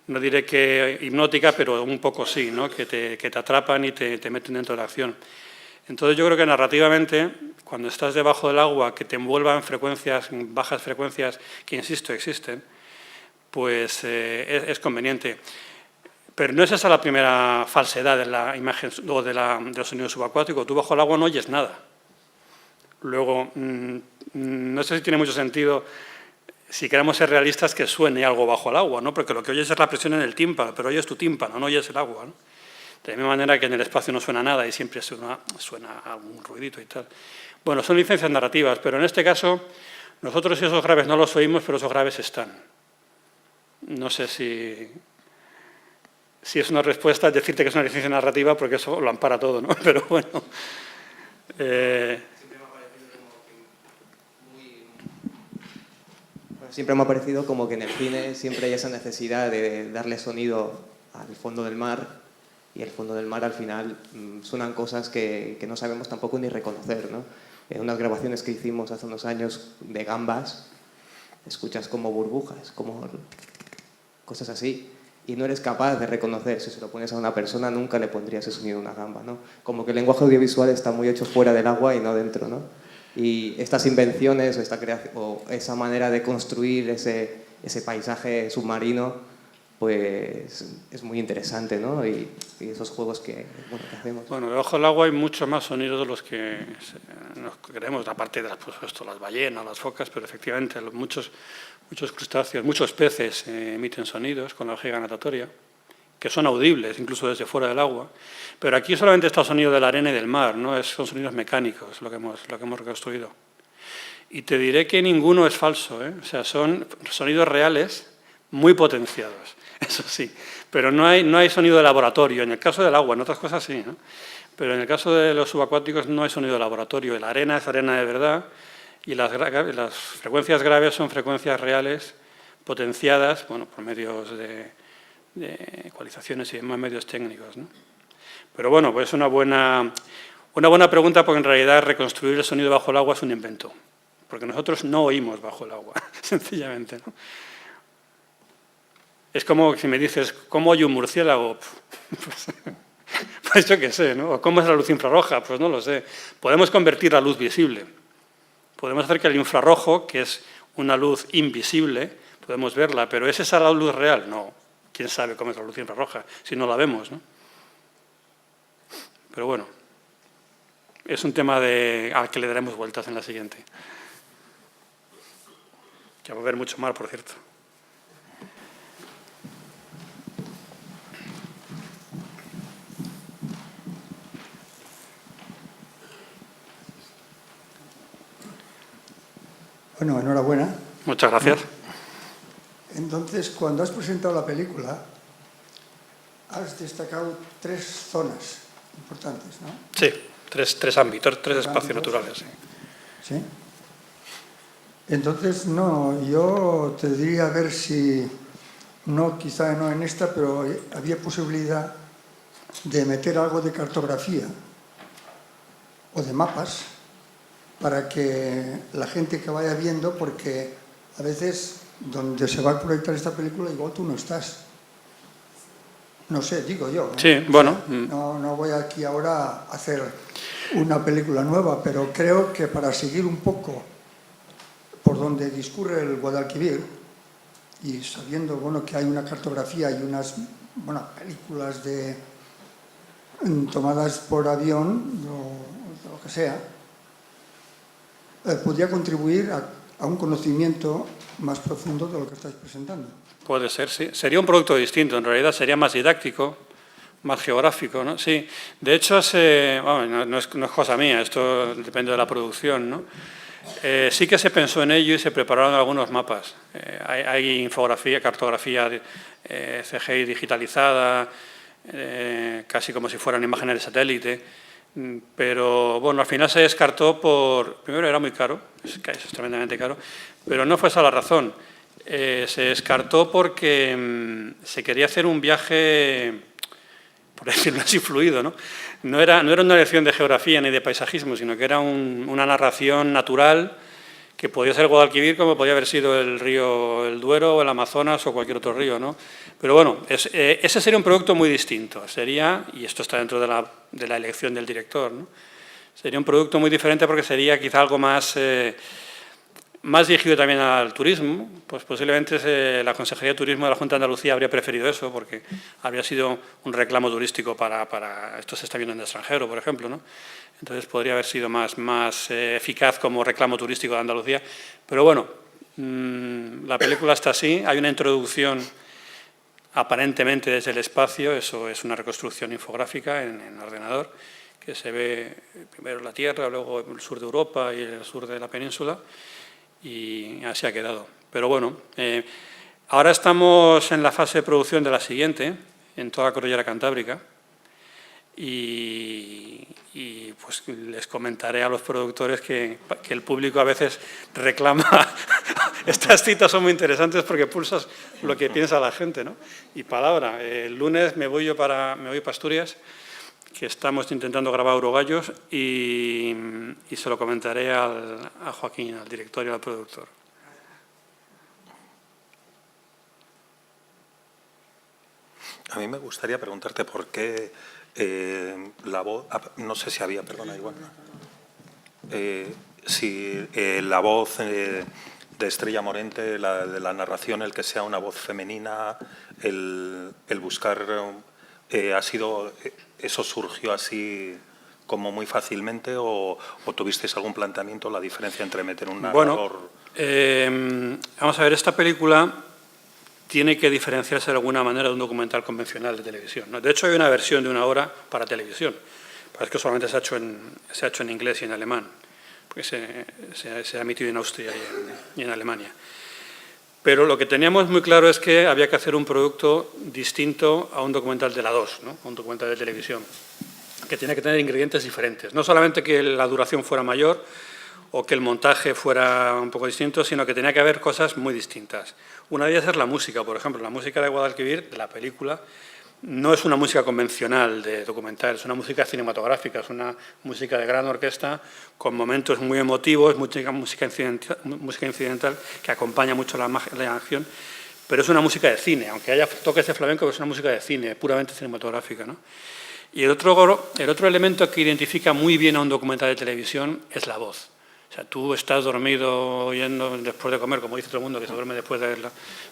no diré que hipnótica, pero un poco sí, ¿no? que te atrapan y te meten dentro de la acción. Entonces yo creo que narrativamente, cuando estás debajo del agua, que te envuelvan frecuencias, bajas frecuencias, que insisto, existen, pues es conveniente. Pero no es esa la primera falsedad de la imagen o de los sonidos subacuáticos. Tú bajo el agua no oyes nada. Luego, no sé si tiene mucho sentido, si queremos ser realistas, que suene algo bajo el agua, ¿no? Porque lo que oyes es la presión en el tímpano, pero oyes tu tímpano, no oyes el agua, ¿no? De la misma manera que en el espacio no suena nada y siempre suena algún ruidito y tal. Bueno, son licencias narrativas, pero en este caso nosotros esos graves no los oímos, pero esos graves están. No sé si es una respuesta decirte que es una licencia narrativa, porque eso lo ampara todo, ¿no? Pero bueno. Siempre me ha parecido como que en el cine siempre hay esa necesidad de darle sonido al fondo del mar, y el fondo del mar al final suenan cosas que no sabemos tampoco ni reconocer, ¿no? En unas grabaciones que hicimos hace unos años de gambas, escuchas como burbujas, como cosas así, y no eres capaz de reconocer. Si se lo pones a una persona, nunca le pondrías ese sonido a una gamba, ¿no? Como que el lenguaje audiovisual está muy hecho fuera del agua y no dentro, ¿no? Y estas invenciones o esta creación, o esa manera de construir ese paisaje submarino, pues es muy interesante, ¿no? Y esos juegos que hacemos. Bueno, debajo del agua hay mucho más sonidos de los que nos creemos, aparte de las ballenas, las focas, pero efectivamente muchos crustáceos, muchos peces emiten sonidos con la vejiga natatoria, que son audibles incluso desde fuera del agua. Pero aquí solamente está el sonido de la arena y del mar, ¿no? Son sonidos mecánicos lo que hemos reconstruido. Y te diré que ninguno es falso, ¿eh? O sea, son sonidos reales muy potenciados, eso sí. Pero no hay sonido de laboratorio. En el caso del agua, en otras cosas sí, ¿no? Pero en el caso de los subacuáticos no hay sonido de laboratorio. La arena es arena de verdad y las frecuencias graves son frecuencias reales potenciadas, bueno, por medios de ecualizaciones y demás medios técnicos, ¿no? Pero bueno, pues es una buena pregunta, porque en realidad reconstruir el sonido bajo el agua es un invento, porque nosotros no oímos bajo el agua, sencillamente, ¿no? Es como si me dices, ¿cómo oye un murciélago? Pues yo qué sé, ¿no? ¿Cómo es la luz infrarroja? Pues no lo sé. Podemos convertir la luz visible. Podemos hacer que el infrarrojo, que es una luz invisible, podemos verla, pero ¿es esa la luz real? No. ¿Quién sabe cómo es la luz infrarroja si no la vemos, ¿no? Pero bueno, es un tema al que le daremos vueltas en la siguiente. Que va a haber mucho mar, por cierto. Bueno, enhorabuena. Muchas gracias. Entonces, cuando has presentado la película, has destacado 3 zonas importantes, ¿no? Sí, tres ámbitos, tres espacios naturales. Sí. ¿Sí? Entonces, no, yo te diría a ver si, quizá no en esta, pero había posibilidad de meter algo de cartografía o de mapas para que la gente que vaya viendo, porque a veces donde se va a proyectar esta película igual tú no estás. No sé, digo yo, ¿no? Sí, bueno. No voy aquí ahora a hacer una película nueva, pero creo que para seguir un poco por donde discurre el Guadalquivir, y sabiendo, bueno, que hay una cartografía y unas, bueno, películas tomadas por avión, o lo que sea, podría contribuir a un conocimiento más profundo de lo que estáis presentando. Puede ser, sí. Sería un producto distinto, en realidad sería más didáctico, más geográfico, ¿no? Sí. De hecho, no es cosa mía, esto depende de la producción, ¿no? Sí que se pensó en ello y se prepararon algunos mapas. Hay infografía, cartografía CGI digitalizada, casi como si fueran imágenes de satélite. Pero bueno, al final se descartó primero era muy caro, es tremendamente caro, pero no fue esa la razón. Se descartó porque se quería hacer un viaje, por decirlo así, fluido, ¿no? No era una lección de geografía ni de paisajismo, sino que era una narración natural que podía ser Guadalquivir como podía haber sido el río el Duero, el Amazonas o cualquier otro río, ¿no? Pero bueno, ese sería un producto muy distinto. Sería, y esto está dentro de la elección del director, ¿no? Sería un producto muy diferente porque sería quizá algo más dirigido también al turismo. Pues posiblemente la Consejería de Turismo de la Junta de Andalucía habría preferido eso porque habría sido un reclamo turístico para esto se está viendo en el extranjero, por ejemplo, ¿no? Entonces podría haber sido más eficaz como reclamo turístico de Andalucía. Pero bueno, la película está así, hay una introducción aparentemente desde el espacio, eso es una reconstrucción infográfica en ordenador, que se ve primero la Tierra, luego el sur de Europa y el sur de la península, y así ha quedado. Pero bueno, ahora estamos en la fase de producción de la siguiente, en toda la cordillera cantábrica, y pues les comentaré a los productores que el público a veces reclama. Estas citas son muy interesantes porque pulsas lo que piensa la gente, ¿no? Y palabra, el lunes me voy para Asturias, que estamos intentando grabar Urogallos, y se lo comentaré a Joaquín, al director y al productor. A mí me gustaría preguntarte por qué la voz, no sé si había, perdona, igual. Si la voz de Estrella Morente, de la narración, el que sea una voz femenina, el buscar, ¿eso surgió así como muy fácilmente o tuvisteis algún planteamiento, la diferencia entre meter un narrador? Bueno, vamos a ver, esta película tiene que diferenciarse de alguna manera de un documental convencional de televisión, ¿no? De hecho, hay una versión de 1 hora para televisión, pero es que solamente se ha hecho en inglés y en alemán, porque se ha emitido en Austria y en Alemania. Pero lo que teníamos muy claro es que había que hacer un producto distinto a un documental de la 2, ¿no? Un documental de televisión, que tiene que tener ingredientes diferentes. No solamente que la duración fuera mayor o que el montaje fuera un poco distinto, sino que tenía que haber cosas muy distintas. Una de ellas es la música, por ejemplo. La música de Guadalquivir, de la película, no es una música convencional de documental, es una música cinematográfica, es una música de gran orquesta con momentos muy emotivos, música incidental que acompaña mucho la acción, pero es una música de cine, aunque haya toques de flamenco, pero es una música de cine, puramente cinematográfica, ¿no? Y el otro elemento que identifica muy bien a un documental de televisión es la voz. O sea, tú estás dormido oyendo después de comer, como dice todo el mundo, que se duerme después de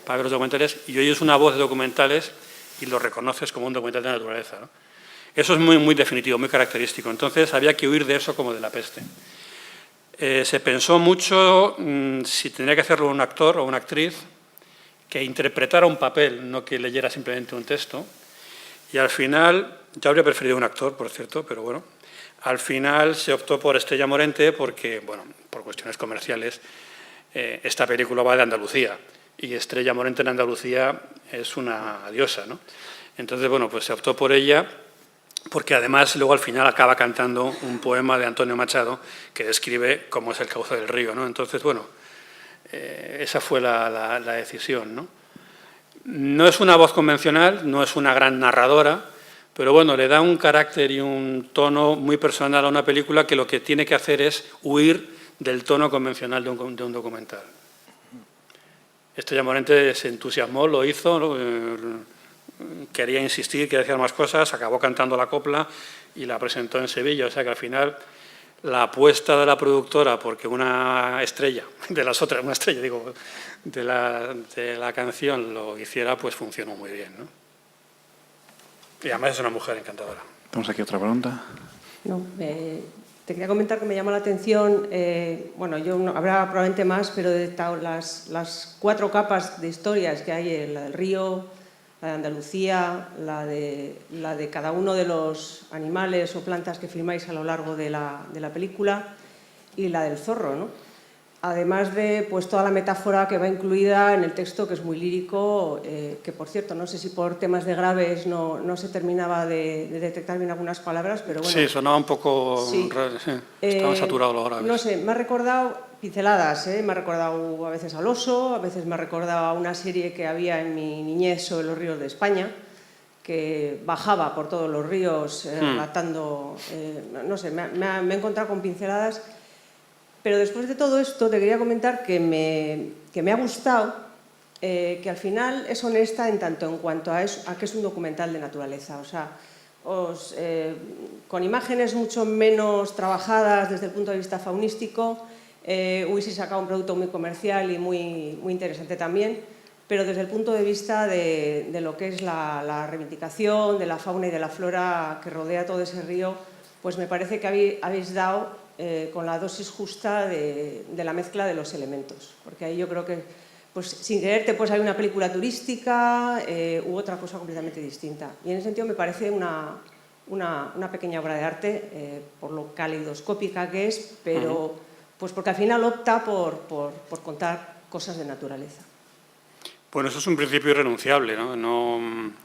para ver los documentales, y oyes una voz de documentales y lo reconoces como un documental de naturaleza, ¿no? Eso es muy definitivo, muy característico. Entonces, había que huir de eso como de la peste. Se pensó mucho si tendría que hacerlo un actor o una actriz que interpretara un papel, no que leyera simplemente un texto. Y al final, yo habría preferido un actor, por cierto, pero bueno, al final se optó por Estrella Morente porque, bueno, por cuestiones comerciales, esta película va de Andalucía y Estrella Morente en Andalucía es una diosa, ¿no? Entonces, bueno, pues se optó por ella porque además luego al final acaba cantando un poema de Antonio Machado que describe cómo es el cauce del río, ¿no? Entonces, bueno, esa fue la decisión, ¿no? No es una voz convencional, no es una gran narradora, pero bueno, le da un carácter y un tono muy personal a una película que lo que tiene que hacer es huir del tono convencional de un documental. Estrella Morente se entusiasmó, lo hizo, ¿no? Quería insistir, quería decir más cosas, acabó cantando la copla y la presentó en Sevilla. O sea que al final la apuesta de la productora porque una estrella, de la canción lo hiciera, pues funcionó muy bien, ¿no? Y además es una mujer encantadora. Tenemos aquí otra pregunta. No, te quería comentar que me llama la atención, bueno, habrá probablemente más, pero he detectado las 4 capas de historias que hay, la del río, la de Andalucía, la de cada uno de los animales o plantas que filmáis a lo largo de la película y la del zorro, ¿no? Además de pues, toda la metáfora que va incluida en el texto, que es muy lírico, que por cierto, no sé si por temas de graves no se terminaba de detectar bien algunas palabras, pero bueno. Sí, sonaba un poco sí. raro, sí. Estaban saturados los graves. No sé, me ha recordado pinceladas, me ha recordado a veces al oso, a veces me ha recordado a una serie que había en mi niñez sobre los ríos de España, que bajaba por todos los ríos relatando, no sé, me he encontrado con pinceladas. Pero después de todo esto te quería comentar que me ha gustado que al final es honesta en tanto en cuanto a que es un documental de naturaleza. O sea, con imágenes mucho menos trabajadas desde el punto de vista faunístico, hubiese sacado un producto muy comercial y muy interesante también, pero desde el punto de vista de lo que es la reivindicación de la fauna y de la flora que rodea todo ese río, pues me parece que habéis dado con la dosis justa de la mezcla de los elementos, porque ahí yo creo que pues sin quererte pues hay una película turística u otra cosa completamente distinta. Y en ese sentido me parece una pequeña obra de arte, por lo calidoscópica que es, pero pues porque al final opta por contar cosas de naturaleza. Bueno, eso es un principio irrenunciable, ¿no?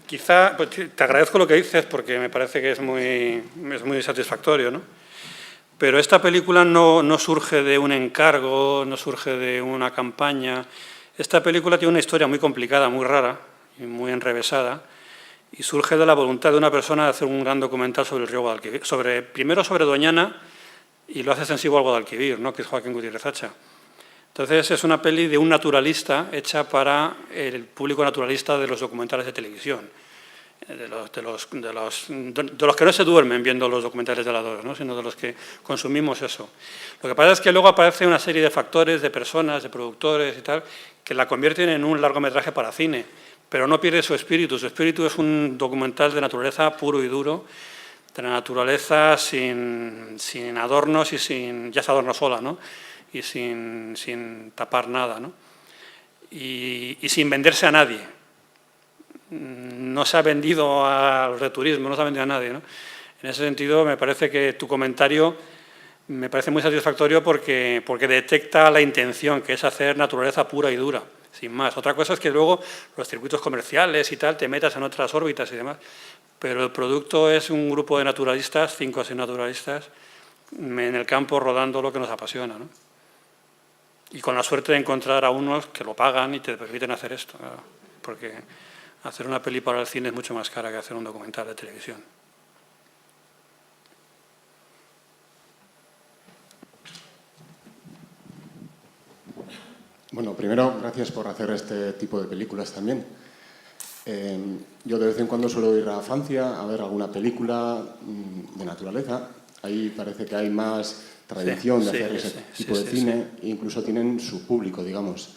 Quizá, pues, te agradezco lo que dices porque me parece que es muy satisfactorio, ¿no? Pero esta película no surge de un encargo, no surge de una campaña. Esta película tiene una historia muy complicada, muy rara y muy enrevesada, y surge de la voluntad de una persona de hacer un gran documental sobre el río Guadalquivir, primero sobre Doñana, y lo hace extensivo al Guadalquivir, ¿no? Que es Joaquín Gutiérrez Hacha. Entonces es una peli de un naturalista hecha para el público naturalista de los documentales de televisión, de los que no se duermen viendo los documentales de la 2, ¿no? Sino de los que consumimos eso. Lo que pasa es que luego aparece una serie de factores, de personas, de productores y tal, que la convierten en un largometraje para cine, pero no pierde su espíritu. Su espíritu es un documental de naturaleza puro y duro, de la naturaleza sin adornos y ya se adorna sola, ¿no? Y sin tapar nada, ¿no? Y sin venderse a nadie. No se ha vendido a los de turismo, no se ha vendido a nadie, ¿no? En ese sentido, me parece que tu comentario me parece muy satisfactorio porque detecta la intención, que es hacer naturaleza pura y dura, sin más. Otra cosa es que luego los circuitos comerciales y tal te metas en otras órbitas y demás, pero el producto es un grupo de naturalistas, 5 o 6 naturalistas, en el campo rodando lo que nos apasiona, ¿no? Y con la suerte de encontrar a unos que lo pagan y te permiten hacer esto, claro, porque hacer una peli para el cine es mucho más cara que hacer un documental de televisión. Bueno, primero, gracias por hacer este tipo de películas también. Yo de vez en cuando suelo ir a Francia a ver alguna película de naturaleza. Ahí parece que hay más tradición de hacer ese tipo de cine, e incluso tienen su público, digamos.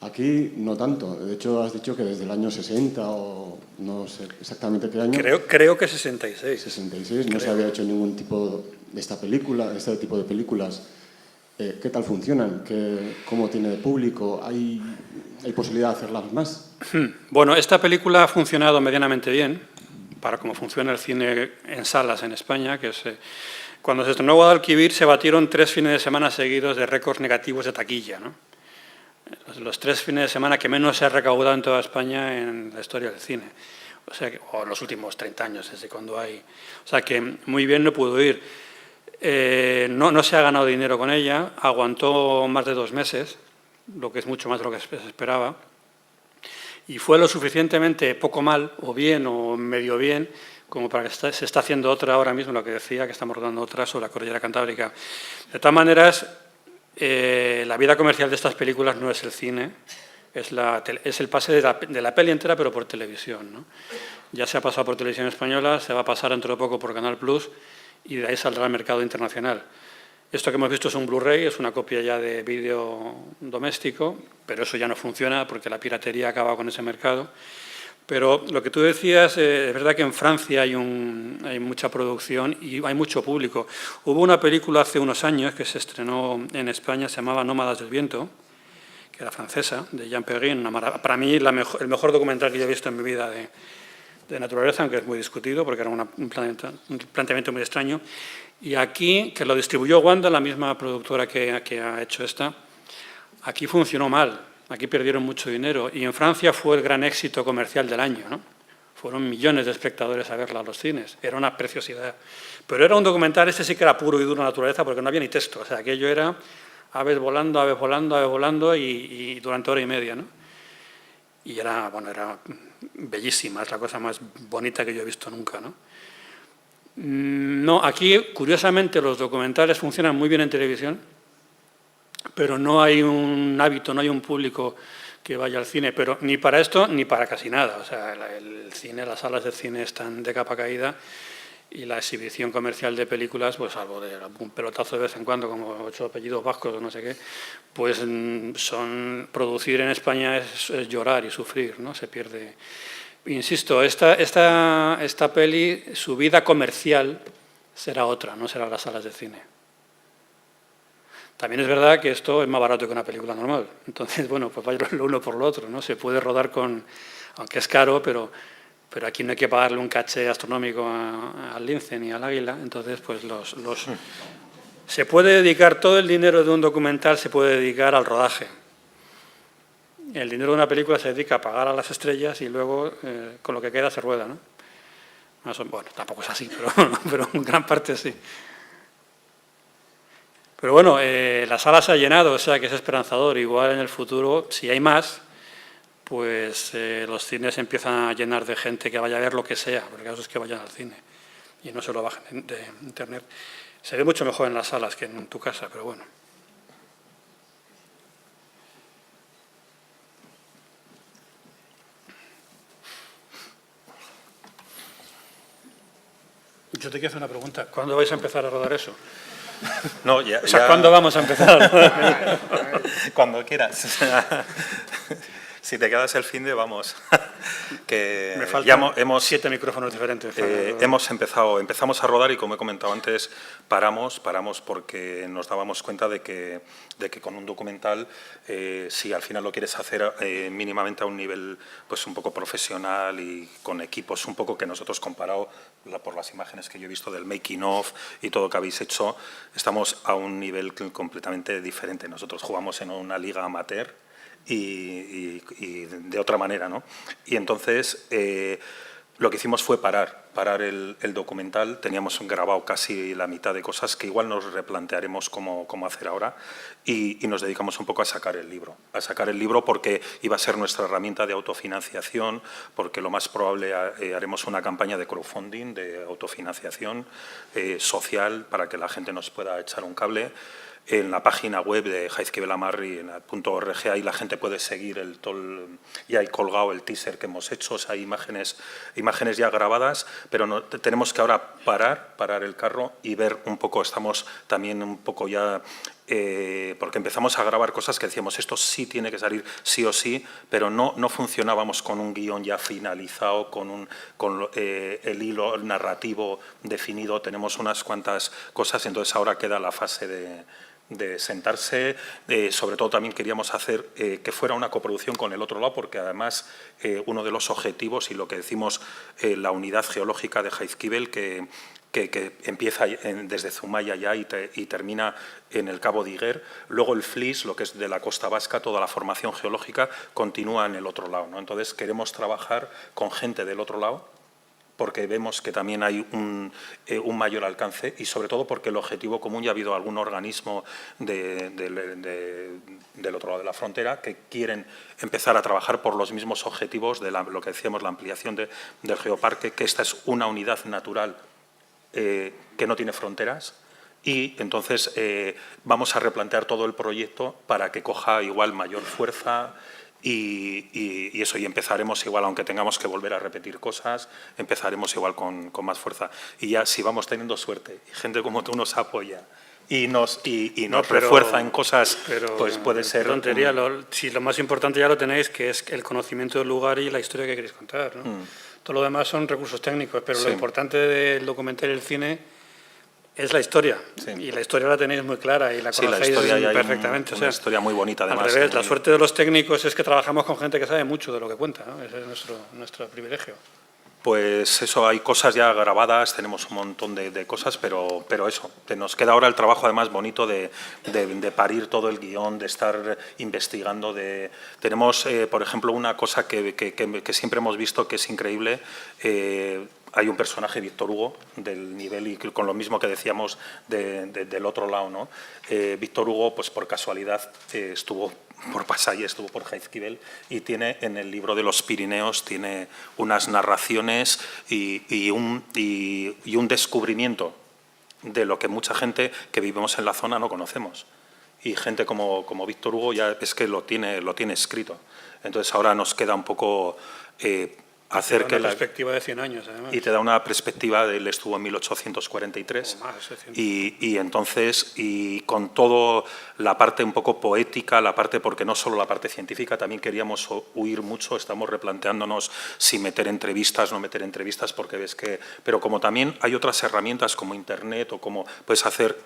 Aquí no tanto. De hecho, has dicho que desde el año 60 o no sé exactamente qué año. Creo que 66. 66, no se había hecho ningún tipo de este tipo de películas. ¿Qué tal funcionan? ¿Cómo tiene de público? ¿Hay posibilidad de hacerlas más? Bueno, esta película ha funcionado medianamente bien, para cómo funciona el cine en salas en España, que es... Cuando se estrenó Guadalquivir se batieron 3 fines de semana seguidos de récords negativos de taquilla, ¿no? Los 3 fines de semana que menos se ha recaudado en toda España en la historia del cine. O en los últimos 30 años, desde cuando hay... O sea que muy bien no pudo ir. No se ha ganado dinero con ella, aguantó más de 2 meses, lo que es mucho más de lo que se esperaba, y fue lo suficientemente poco mal, o bien, o medio bien, como para que se está haciendo otra ahora mismo, lo que decía, que estamos rodando otra sobre la Cordillera Cantábrica. De todas maneras, la vida comercial de estas películas no es el cine, es el pase de la peli entera, pero por televisión, ¿no? Ya se ha pasado por Televisión Española, se va a pasar dentro de poco por Canal Plus, y de ahí saldrá al mercado internacional. Esto que hemos visto es un Blu-ray, es una copia ya de vídeo doméstico, pero eso ya no funciona porque la piratería acaba con ese mercado. Pero lo que tú decías, es verdad que en Francia hay mucha producción y hay mucho público. Hubo una película hace unos años que se estrenó en España, se llamaba Nómadas del Viento, que era francesa, de Jean Perrin. Para mí el mejor documental que yo he visto en mi vida de naturaleza, aunque es muy discutido porque era un planteamiento muy extraño. Y aquí, que lo distribuyó Wanda, la misma productora que ha hecho esta, aquí funcionó mal. Aquí perdieron mucho dinero y en Francia fue el gran éxito comercial del año, ¿no? Fueron millones de espectadores a verla a los cines, era una preciosidad. Pero era un documental, sí que era puro y duro naturaleza porque no había ni texto, o sea, aquello era aves volando, aves volando, aves volando y durante hora y media, ¿no? Y era bellísima, es la cosa más bonita que yo he visto nunca, ¿no? No, aquí, curiosamente, los documentales funcionan muy bien en televisión, pero no hay un hábito, no hay un público que vaya al cine, pero ni para esto ni para casi nada. O sea, el cine, las salas de cine están de capa caída y la exhibición comercial de películas, pues salvo de un pelotazo de vez en cuando, como 8 apellidos vascos o no sé qué, pues producir en España es llorar y sufrir, ¿no? Se pierde. Insisto, esta peli, su vida comercial será otra, no será las salas de cine. También es verdad que esto es más barato que una película normal. Entonces, bueno, pues vaya lo uno por lo otro, ¿no? Se puede rodar con, aunque es caro, pero aquí no hay que pagarle un caché astronómico al lince ni al águila. Entonces, pues se puede dedicar, todo el dinero de un documental se puede dedicar al rodaje. El dinero de una película se dedica a pagar a las estrellas y luego con lo que queda se rueda, ¿no? Bueno, tampoco es así, pero en gran parte sí. Pero bueno, la sala se ha llenado, o sea que es esperanzador. Igual en el futuro, si hay más, pues los cines empiezan a llenar de gente que vaya a ver lo que sea, porque el caso es que vayan al cine y no se lo bajen de internet. Se ve mucho mejor en las salas que en tu casa, pero bueno. Yo te quiero hacer una pregunta. ¿Cuándo vais a empezar a rodar eso? No, O sea, ¿cuándo vamos a empezar? Cuando quieras. Si te quedas el fin de, vamos. Que Me faltan ya 7 micrófonos diferentes. Empezamos a rodar y, como he comentado antes, paramos porque nos dábamos cuenta de que con un documental, si al final lo quieres hacer mínimamente a un nivel pues un poco profesional y con equipos un poco que nosotros, comparado por las imágenes que yo he visto del making of y todo lo que habéis hecho, estamos a un nivel completamente diferente. Nosotros jugamos en una liga amateur y de otra manera, ¿no? Y entonces lo que hicimos fue parar el documental. Teníamos grabado casi la mitad de cosas que igual nos replantearemos cómo hacer ahora y nos dedicamos un poco a sacar el libro. A sacar el libro porque iba a ser nuestra herramienta de autofinanciación, porque lo más probable haremos una campaña de crowdfunding, de autofinanciación social, para que la gente nos pueda echar un cable. En la página web de Jaizkibel Amarri, en .org, ahí la gente puede seguir y hay colgado el teaser que hemos hecho, o sea, hay imágenes ya grabadas, pero tenemos que ahora parar el carro y ver un poco, estamos también un poco ya, porque empezamos a grabar cosas que decíamos, esto sí tiene que salir sí o sí, pero no funcionábamos con un guión ya finalizado, con el hilo narrativo definido, tenemos unas cuantas cosas, entonces ahora queda la fase de sentarse, sobre todo también queríamos hacer que fuera una coproducción con el otro lado, porque además uno de los objetivos y lo que decimos, la unidad geológica de Jaizkibel, que empieza desde Zumaya ya y termina en el Cabo de Iguer, luego el FLIS, lo que es de la costa vasca, toda la formación geológica continúa en el otro lado, ¿no? Entonces queremos trabajar con gente del otro lado, porque vemos que también hay un mayor alcance y sobre todo porque el objetivo común, ya ha habido algún organismo del otro lado de la frontera que quieren empezar a trabajar por los mismos objetivos de lo que decíamos, la ampliación del geoparque, que esta es una unidad natural que no tiene fronteras. Y entonces vamos a replantear todo el proyecto para que coja igual mayor fuerza y eso, y empezaremos igual, aunque tengamos que volver a repetir cosas, empezaremos igual con más fuerza. Y ya si vamos teniendo suerte y gente como tú nos apoya y nos refuerza en cosas, pues puede ser… Tontería, si lo más importante ya lo tenéis, que es el conocimiento del lugar y la historia que queréis contar, ¿no? Todo lo demás son recursos técnicos, pero lo importante del documental y el cine es la historia, y la historia la tenéis muy clara y la conocéis perfectamente. Una historia muy bonita, además. Al revés, la suerte de los técnicos es que trabajamos con gente que sabe mucho de lo que cuenta, ¿no? Ese es nuestro privilegio. Pues eso, hay cosas ya grabadas, tenemos un montón de cosas, pero eso, nos queda ahora el trabajo además bonito de parir todo el guión, de estar investigando. Tenemos, por ejemplo, una cosa que siempre hemos visto que es increíble, hay un personaje, Víctor Hugo, del nivel, y con lo mismo que decíamos del otro lado, ¿no? Víctor Hugo, pues por casualidad, estuvo por Pasalle, estuvo por Jaizkibel, y tiene en el libro de los Pirineos tiene unas narraciones y un descubrimiento de lo que mucha gente que vivimos en la zona no conocemos. Y gente como Víctor Hugo ya es que lo tiene escrito. Entonces ahora nos queda un poco hacer que la perspectiva de 100 años, además. Y te da una perspectiva de él estuvo en 1843 y entonces, y con todo la parte un poco poética, la parte, porque no solo la parte científica, también queríamos huir mucho, estamos replanteándonos si meter entrevistas, no meter entrevistas, porque ves que, pero como también hay otras herramientas como internet o como puedes hacer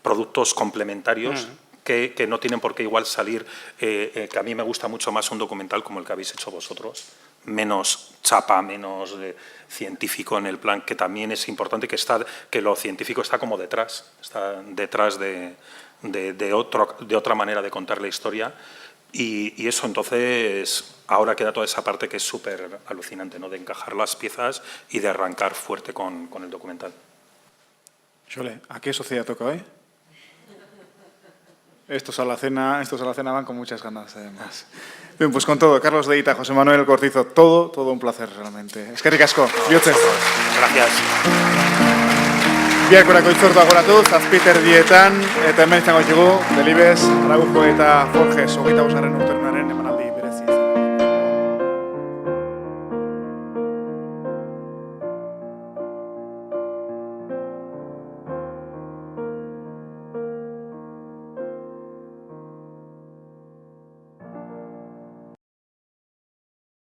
productos complementarios que no tienen por qué igual salir, que a mí me gusta mucho más un documental como el que habéis hecho vosotros, menos chapa, menos científico en el plan, que también es importante que lo científico está como detrás, está detrás de otra manera de contar la historia. Y eso, entonces, ahora queda toda esa parte que es súper alucinante, ¿no? De encajar las piezas y de arrancar fuerte con el documental. Xole, ¿a qué sociedad toca hoy? Estos a la cena van con muchas ganas, además. Bien, pues con todo, Carlos Deita, José Manuel Cortizo, todo un placer realmente. Eskerrik asko, bihotze. Gracias. Biharkorako itzortu agoratuz, azpiter dietan, eta hemen izango ditugu, Delibes, Araujo eta Forges, 25. urteurrenaren